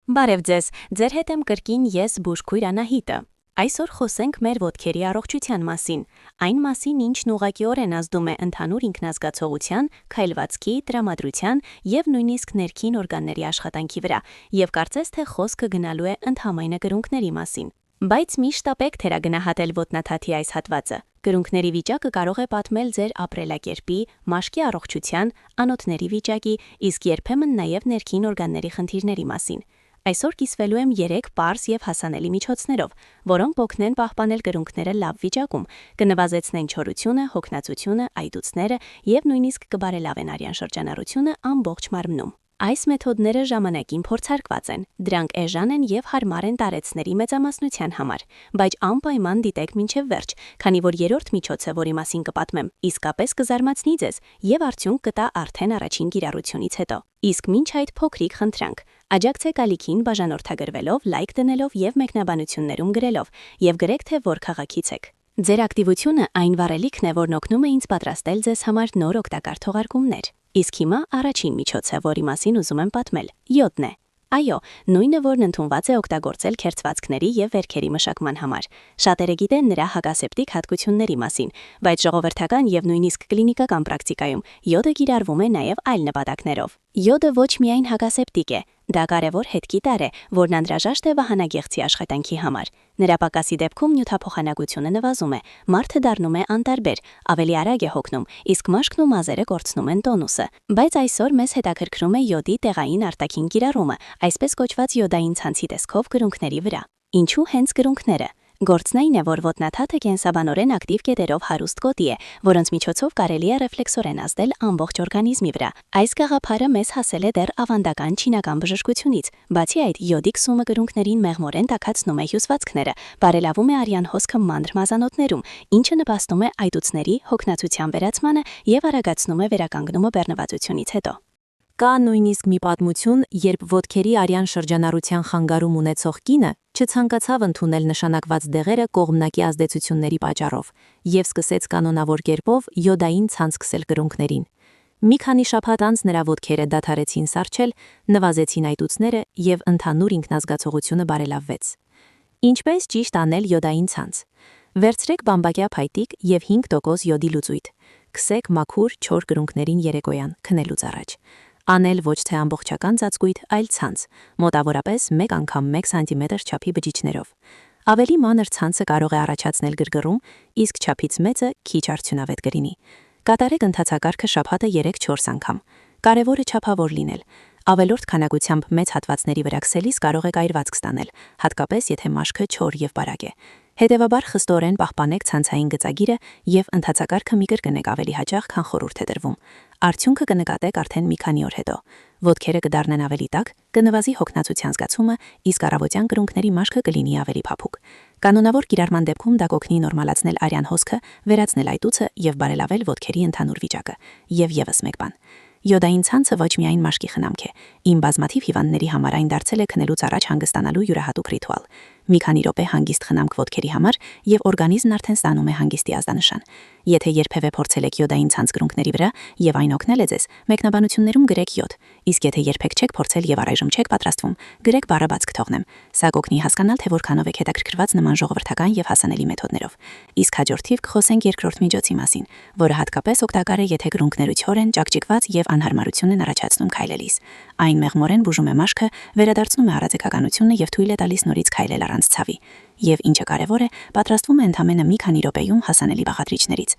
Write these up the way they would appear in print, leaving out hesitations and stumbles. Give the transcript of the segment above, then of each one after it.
Բարև ձեզ, ձեր հետ եմ կրկին ես բուժքույր Անահիտը։ Այսօր խոսենք մեր ոտքերի առողջության մասին, այն մասին, ինչն ուղղակիորեն ազդում է ընդհանուր ինքնազգացողության, քայլվածքի, տրամադրության եւ նույնիսկ ներքին օրգանների աշխատանքի վրա, եւ կարծես թե խոսքը գնալու է ընդհանրապես կրունկների մասին։ Բայց միշտ ապեք թերագնահատել ոտնաթաթի այս հատվածը։ Կրունկների վիճակը կարող է պատմել ձեր ապրելակերպի, մաշկի առողջության, անոթների վիճակի, իսկ երբեմն նաև ներքին օրգանների խնդիրների մասին։ Այսօր կիսվելու եմ 3 պարզ եւ հասանելի միջոցներով, որոնք կօգնեն պահպանել կրունկները լավ վիճակում, կնվազեցնեն չորությունը, հոգնածությունը, այտուցները եւ նույնիսկ կբարելավեն արյան շրջանառությունը ամբողջ մարմնում։ Այս մեթոդները ժամանակին փորձարկված են, դրանք էժան են եւ հարմար են տարեցների մեծամասնության համար, բայց անպայման դիտեք մինչեւ վերջ, քանի որ երրորդ միջոցը, որի մասին կպատմեմ, իսկապես կզարմացնի ձեզ եւ արդյունք կտա արդեն առաջին կիրառությունից հետո։ Իսկ մինչ այդ փոքրիկ խնդրանք, աջակցեք ալիքին բաժանորդագրվելով, լայք դնելով եւ մեկնաբանություններում գրելով, եւ գրեք թե որ քաղաքից եք։ Ձեր ակտիվությունը այն վառելիքն է, որն օգնում է ինձ պատրաստել ձեզ համար նոր օգտակար թողարկումներ։ Իսկ հիմա առաջին միջոցը, որի մասին ուզում եմ պատմել, յոդն է։ Այո, նույնը, որն ընդունված է օգտագործել քերծվածքների եւ վերքերի մշակման համար։ Շատերը գիտեն նրա հակասեպտիկ հատկությունների մասին, բայց ժողովրդական եւ նույնիսկ կլինիկական պրակտիկայում յոդը կիրառվում է նաեւ այլ նպատակներով։ Յոդը ոչ միայն հակասեպտիկ է, դա կարևոր հետքիտար է, որն անհրաժեշտ է վահանագեղձի աշխատանքի համար։ Նրա պակասի դեպքում նյութափոխանակությունը նվազում է, մարդը դառնում է անտարբեր, ավելի արագ է հոգնում, իսկ մաշկն ու մազերը կորցնում են տոնուսը։ Բայց այսօր մեզ հետաքրքրում է յոդի տեղային արտաքին կիրառումը, այսպես կոչված յոդային ցանցի տեսքով կրունկների վրա։ Ինչու հենց կրունկները։ Գործն այն է, որ ոտնաթաթը կենսաբանորեն ակտիվ կետերով հարուստ գոտի է, որոնց միջոցով կարելի է ռեֆլեքսորեն ազդել ամբողջ օրգանիզմի վրա։ Այս գաղափարը մեզ հասել է դեռ ավանդական չինական բժշկությունից։ Բացի այդ, յոդի կսումը կրունկներին մեղմորեն տաքացնում է հյուսվածքները, բարելավում է արյան հոսքը մանր մազանոթներում, ինչը նպաստում է այտուցների, հոգնածության վերացմանը եւ արագացնում է վերականգնումը բեռնվածությունից հետո։ Կա նույնիսկ մի պատմություն, երբ ոտքերի արյան շրջանառության խանգարում ունեցող կինը չցանկացավ ընդունել նշանակված դեղերը կողմնակի ազդեցությունների պատճառով եւ սկսեց կանոնավոր կերպով յոդային ցանց քսել կրունկներին։ Մի քանի շաբաթ անց նրա ոտքերը դադարեցին սառչել, նվազեցին այտուցները եւ ընդհանուր ինքնազգացողությունը բարելավվեց։ Ինչպես ճիշտ անել յոդային ցանց։ Վերցրեք բամբակյա փայտիկ եւ 5% յոդի լուծույթ։ Քսեք մաքուր չոր կրունկներին երեկոյան քնելուց առաջ։ Անել ոչ թե ամբողջական ծածկույթ, այլ ցանց, մոտավորապես 1 անգամ 1 սանտիմետր չափի բջիջներով։ Ավելի մանր ցանցը կարող է առաջացնել գրգռում, իսկ չափից մեծը քիչ արդյունավետ կլինի։ Կատարեք ընթացակարգը շաբաթը 3-4 անգամ։ Կարևորը չափավոր լինել։ Ավելորդ քանակությամբ մեծ հատվածների վրա քսելիս կարող եք այրվածք ստանել, հատկապես եթե մաշկը չոր եւ բարակ է։ Հետևաբար խստորեն պահպանեք ցանցային գծագիրը եւ ընթացակարգը մի կրկնեք ավելի հաճախ, քան խորհուրդ է տրվում։ Արդյունքը կնկատեք արդեն մի քանի օր հետո։ Ոտքերը կդառնան ավելի տաք, կնվազի հոգնածության զգացումը, իսկ առավոտյան կրունկների մաշկը կլինի ավելի փափուկ։ Կանոնավոր կիրառման դեպքում դա կօգնի նորմալացնել արյան հոսքը, վերացնել այտուցը եւ բարելավել ոտքերի ընդհանուր վիճակը։ Եվ եւս մեկ բան։ Յոդային ցանցը ոչ միայն մաշկի խնամք է, իմ բազմաթիվ հիվանդների համար այն դարձել է քնելուց առաջ հանգստանալու յուրահատուկ ռիտուալ։ Մի քանի րոպե հանգիստ խնամք ոտքերի համար եւ օրգանիզմն արդեն ստանում է հանգստի ազդանշան։ Եթե երբևէ փորձել եք յոդային ցանց կրունկների վրա եւ այն օգնել է ձեզ, մեկնաբանություններում գրեք յոդ, իսկ եթե երբեք չեք փորձել եւ առայժմ չեք պատրաստվում, գրեք բառը բաց կթողնեմ։ Սա կօգնի հասկանալ, թե որքանով եք հետաքրքրված նման ժողովրդական եւ հասանելի մեթոդներով։ Իսկ հաջորդ թիվ կխոսենք երկրորդ միջոցի մասին, որը հատկապես օգտակար է, եթե կրունկները չոր են, ճակճիկված եւ անհարմարություն են առաջացնում քայլելիս։ Այն մեղմորեն բուժում է մաշկը, վերադարձնում է առաձեկականությունը եւ թույլ է տալիս նորից քայլել առանց ցավի։ Եվ ինչը կարևոր է, պատրաստվում է ընդամենը մի քանի րոպեում հասանելի բաղադրիչներից։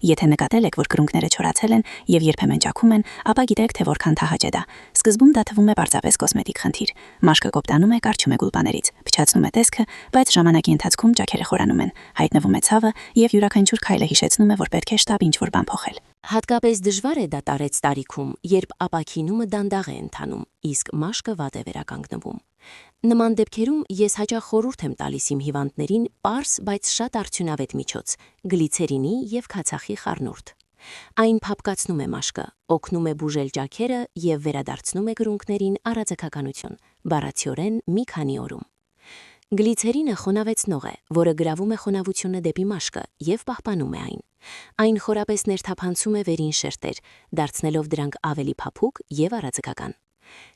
Եթե նկատել եք, որ կրունկները չորացել են եւ երբեմն ճաքում են, ապա գիտեք, թե որքան թահաճ է դա։ Սկզբում դա թվում է պարզապես կոսմետիկ խնդիր։ Մաշկը կոպտանում է, կարճում է գուլպաներից, փչացնում է տեսքը, բայց ժամանակի ընթացքում ճաքերը խորանում են, հայտնվում է ցավը եւ յուրաքանչյուր քայլը հիշեցնում է, որ պետք է շտապ ինչ-որ բան փոխել։ Հատկապես դժվար է դա տարեց տարիքում, երբ ապակինումը դանդաղ է ընթանում, իսկ մաշկը վատ է վերականգնվում։ Նման դեպքերում ես հաճախ խորհուրդ եմ տալիս իմ հիվանդներին պարզ, բայց շատ արդյունավետ միջոց՝ գլիցերինի եւ քացախի խառնուրդ։ Այն փափկացնում է մաշկը, օգնում է բուժել ճաքերը եւ վերադարձնում է կրունկներին առաձեկականություն, բառացիորեն մի քանի օրում։ Գլիցերինը խոնավեցնող է, որը գրավում է խոնավությունը դեպի մաշկը եւ պահպանում է այն։ Այն խորապես ներթափանցում է վերին շերտեր, դարձնելով դրանք ավելի փափուկ եւ առաձեկական։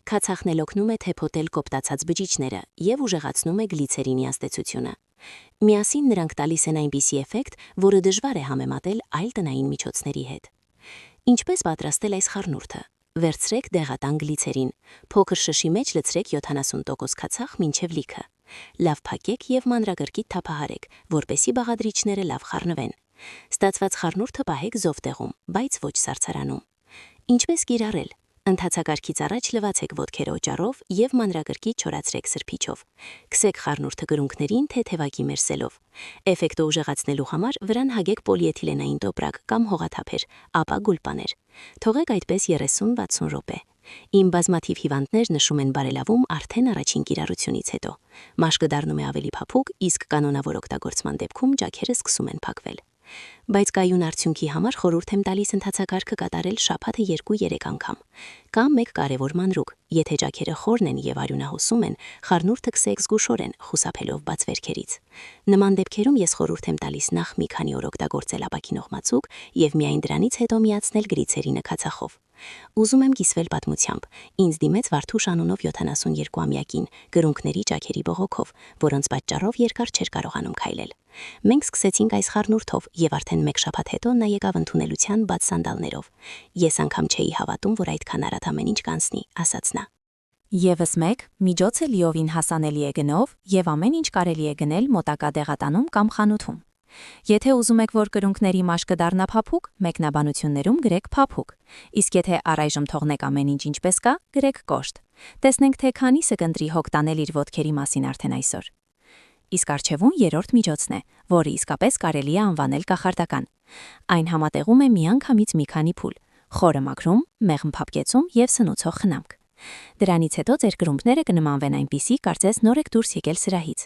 Քացախն էլ օգնում է թեփոտել կոպտացած բջիջները եւ ուժեղացնում է գլիցերինի ազդեցությունը։ Միասին նրանք տալիս են այնպիսի էֆեկտ, որը դժվար է համեմատել այլ տնային միջոցների հետ։ Ինչպես պատրաստել այս խառնուրդը։ Վերցրեք դեղատան գլիցերին, փոքր շշի մեջ լցրեք 70% քացախ մինչև լիքը։ Լավ փակեք եւ մանրակրկիտ թափահարեք, որպեսզի բաղադրիչները լավ խառնվեն։ Ստացված խառնուրդը պահեք զով տեղում, բայց ոչ սառցարանում։ Ինչպես կիրառել։ Ընթացակարգից առաջ լվացեք ոտքերը օճառով եւ մանրակրկիտ չորացրեք սրբիչով։ Քսեք խառնուրդը կրունկներին թեթևակի մերսելով։ Էֆեկտը ուժեղացնելու համար վրան հագեք պոլիէթիլենային տոպրակ կամ հողաթափեր, ապա գուլպաներ։ Թողեք այդպես 30-60 րոպե։ Իմ բազմաթիվ հիվանդներ նշում են բարելավում արդեն առաջին կիրառությունից հետո։ Մաշկը դառնում է ավելի փափուկ, իսկ կանոնավոր օգտագործման դեպքում ջաքերը սկսում են փակվել։ Բայց կայուն արդյունքի համար խորհուրդ եմ տալիս ընթացակարգը կատարել շաբաթը 2-3 անգամ։ Կամ մեկ կարևոր մանրուք, եթե ջաքերը խորն են եւ արյունահոսում են, խառնուրդը քսեք զգուշորեն, խուսափելով բաց վերքերից։ Նման դեպքերում ես խորհուրդ եմ տալիս նախ մի քանի օր օգտագործել ապակինող մածուկ եւ միայն դրանից հետո միացնել գլիցերինը քացախով։ Ուզում եմ կիսվել պատմությամբ։ Ինձ դիմեց Վարդուշ անունով 72-ամյակին, կրունկների ջաքերի բողոքով, որոնց պատճառով երկար չէր կարողանում քայլել։ Մենք սկսեցինք այս խառնուրդով եւ արդեն մեկ շաբաթ հետո նա եկավ ընդունելության բաց սանդալներով։ Ես անգամ չէի հավատում, որ այդքան արագ ամեն ինչ կանցնի, ասաց նա։ Եվս մեկ, միջոցը լիովին հասանելի է գնով եւ ամեն ինչ կարելի է գնել մոտակա դեղատանում կամ խանութում։ Եթե ուզում եք, որ կրունկների մաշկը դառնա փափուկ, մեկնաբանություններում գրեք փափուկ, իսկ եթե առայժմ թողնեք ամեն ինչ ինչպես կա, գրեք կոշտ։ Տեսնենք, թե քանիսը կընտրի հոգ տանել իր ոտքերի մասին արդեն այսօր։ Իսկ առջևում երրորդ միջոցն է, որը իսկապես կարելի է անվանել կախարդական։ Այն համատեղում է միանգամից մի քանի փուլ՝ խորը մաքրում, մեղմ փափկեցում եւ սնուցող խնամք։ Դրանից հետո ձեր կրունկները կնմանվեն այնպիսի, կարծես նոր եք դուրս եկել սրահից։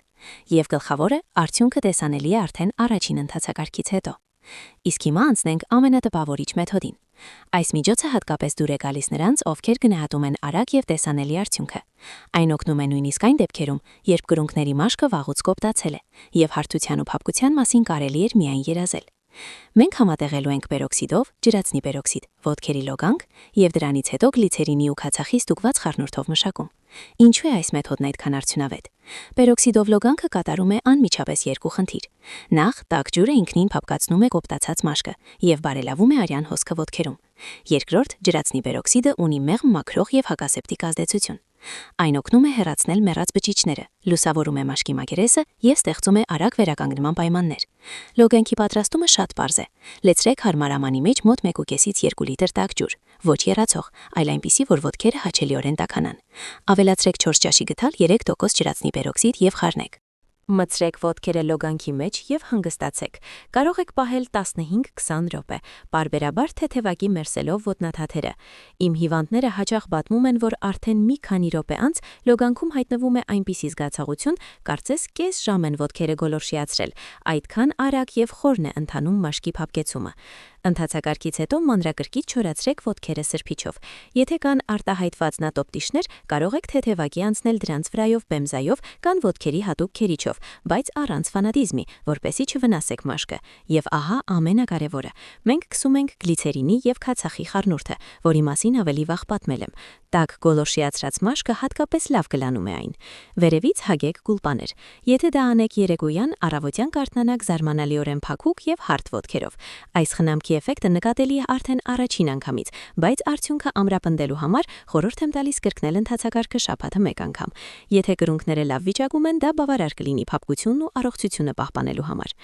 Եվ գլխավորը, արդյունքը տեսանելի է արդեն առաջին ընթացակարգից հետո։ Իսկ հիմա անցնենք ամենատպավորիչ մեթոդին։ Այս միջոցը հատկապես դուր է գալիս նրանց, ովքեր գնահատում են արագ եւ տեսանելի արդյունքը։ Այն օգնում է նույնիսկ այն դեպքերում, երբ կրունկների մաշկը վաղուց կոպտացել է, եւ հարթության ու փափկության մասին կարելի էր միայն երազել։ Մենք համատեղելու ենք պերոքսիդով, ջրածնի պերոքսիդ, ոտքերի լոգանք եւ դրանից հետո գլիցերինի ու քացախի ստուգված խառնուրդով մշակում։ Ինչու է այս մեթոդն այդքան արդյունավետ։ Պերոքսիդով լոգանքը կատարում է անմիջապես երկու խնդիր։ Նախ, տաք ջուրը ինքնին փափկացնում է կոպտացած մաշկը եւ բարելավում է արյան հոսքը ոտքերում։ Երկրորդ, ջրածնի պերոքսիդը ունի մեղմ մաքրող եւ հակասեպտիկ ազդեցություն։ Այն օգնում է հեռացնել մեռած բջիջները, լուսավորում է մաշկի մակերեսը եւ ստեղծում է արագ վերականգնման պայմաններ։ Լոգանքի պատրաստումը շատ պարզ է։ Լեցրեք հարմար ամանի մեջ մոտ 1.5-ից 2 լիտր տաք ջուր, ոչ եռացող, այլ այնպիսի, որ ոտքերը հաչելիորեն տաքանան։ Ավելացրեք 4 ճաշի գդալ 3% ջրածնի պերոքսիդ եւ խառնեք։ Մտցրեք ոտքերը լոգանքի մեջ եւ հանգստացեք։ Կարող եք պահել 15-20 րոպե, պարբերաբար թեթևակի մերսելով ոտնաթաթերը։ Իմ հիվանդները հաճախ պատմում են, որ արդեն մի քանի րոպե անց լոգանքում հայտնվում է այնպիսի զգացողություն, կարծես կես ժամ են ոտքերը գոլորշիացրել, այդքան արագ եւ խորն է ընթանում մաշկի փափկեցումը։ Ընթացակարգից հետո մանրակրկիտ չորացրեք ոտքերը սրբիչով։ Եթե կան արտահայտված նատոպտիչներ, կարող եք թեթևակի անցնել դրանց վրայով բեմզայով կամ ոտքերի հատուկ քերիչով, բայց առանց ֆանատիզմի, որպեսզի չվնասեք մաշկը։ Եվ ահա ամենակարևորը։ Մենք քսում ենք գլիցերինի եւ քացախի խառնուրդը, որի մասին ավելի վաղ պատմել եմ։ Տաք գոլորշիացրած մաշկը հատկապես լավ կլանում է այն։ Վերևից հագեք գուլպաներ։ Եթե դա անեք երեկոյան, առավոտյան կարթնանաք զարմանալիորեն փափուկ եւ հարթ ոտքերով։ Այս խնամքի էֆեկտը նկատելի է արդեն առաջին անգամից, բայց արդյունքը ամրապնդելու համար խորհուրդ եմ տալիս կրկնել ընթացակարգը շաբաթը մեկ անգամ։ Եթե կրունկները լավ վիճակում են, դա բավարար կլինի փափկությունն ու առողջությունը պահպանելու համար։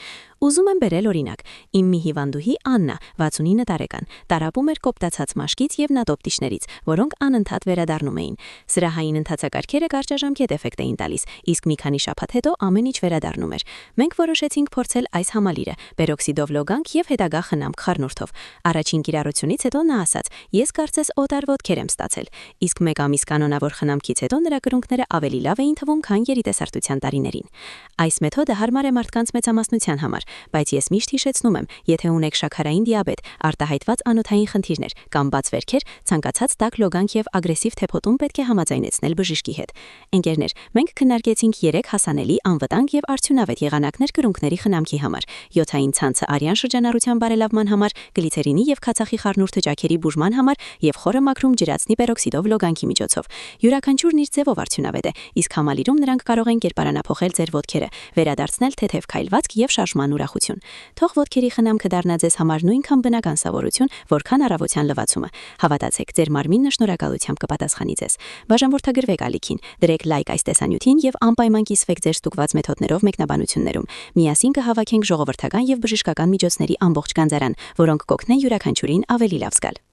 Ուզում եմ բերել օրինակ։ Իմ մի հիվանդուհի Աննա, 69 տարեկան, տարապում էր կոպտացած մաշկից եւ նատոպտիչներից, որոնք անընդհատ վերադառնում էին։ Սրահային ընթացակարգերը կարճաժամկետ էֆեկտ էին տալիս, իսկ մի քանի շաբաթ հետո ամեն ինչ վերադառնում էր։ Մենք որոշեցինք փորձել այս համալիրը՝ պերոքսիդով լոգանք եւ հետագա խնամք խառնուրդով։ Առաջին կիրառությունից հետո նա ասաց. «Ես կարծես օտար ոտքեր եմ ստացել»։ Իսկ մեկ ամիս կանոնավոր խնամքից հետո նրա կրունկները ավելի լավ էին թվում, քան երիտեսարդության տարիներին։ Այս մեթոդը հարմար է մարդկանց մեծամասնության համար, բայց ես միշտ հիշեցնում եմ, եթե ունեք շաքարային դիաբետ, արտահայտված անոթային խնդիրներ կամ բաց վերքեր, ցանկացած տաք լոգանք եւ ագրեսիվ թեփոտում պետք է համաձայնեցնել բժշկի հետ։ Ընկերներ, մենք քննարկեցինք 3 հասանելի, անվտանգ եւ արդյունավետ եղանակներ կրունկների խնամքի համար՝ յոթային ցանցը արյան շրջանառության բարելավման համար համար, գլիցերինի եւ քացախի խառնուրդը ճաքերի բուժման համար եւ խորը մաքրում ջրածնի պերօքսիդով լոգանքի միջոցով։ Յուրաքանչյուրն իր ձևով արդյունավետ է, իսկ համալիրում նրանք կարող են կերպարանափոխել ձեր ոտքերը, վերադարձնել թեթև քայլվածք եւ շարժման ուրախություն։ Թող ոտքերի խնամքը դառնա ձեզ համար նույնքան բնական սովորություն, որքան առավոտյան լվացումը։ Հավատացեք, ձեր մարմինը շնորհակալությամբ կպատասխանի ձեզ։ Բաժանորդագրվեք ալիքին, դրեք լայք այս տեսանյութին եւ անպայման կիսվեք ձեր ստուգված մեթոդներով մեկնաբանություններում։ Միասին կհավաքենք ժողովրդական եւ բժշկական միջոցների ամբողջ գանձարան, որոնք կօգնեն յուրաքանչյուրին ավելի լավ զգալ։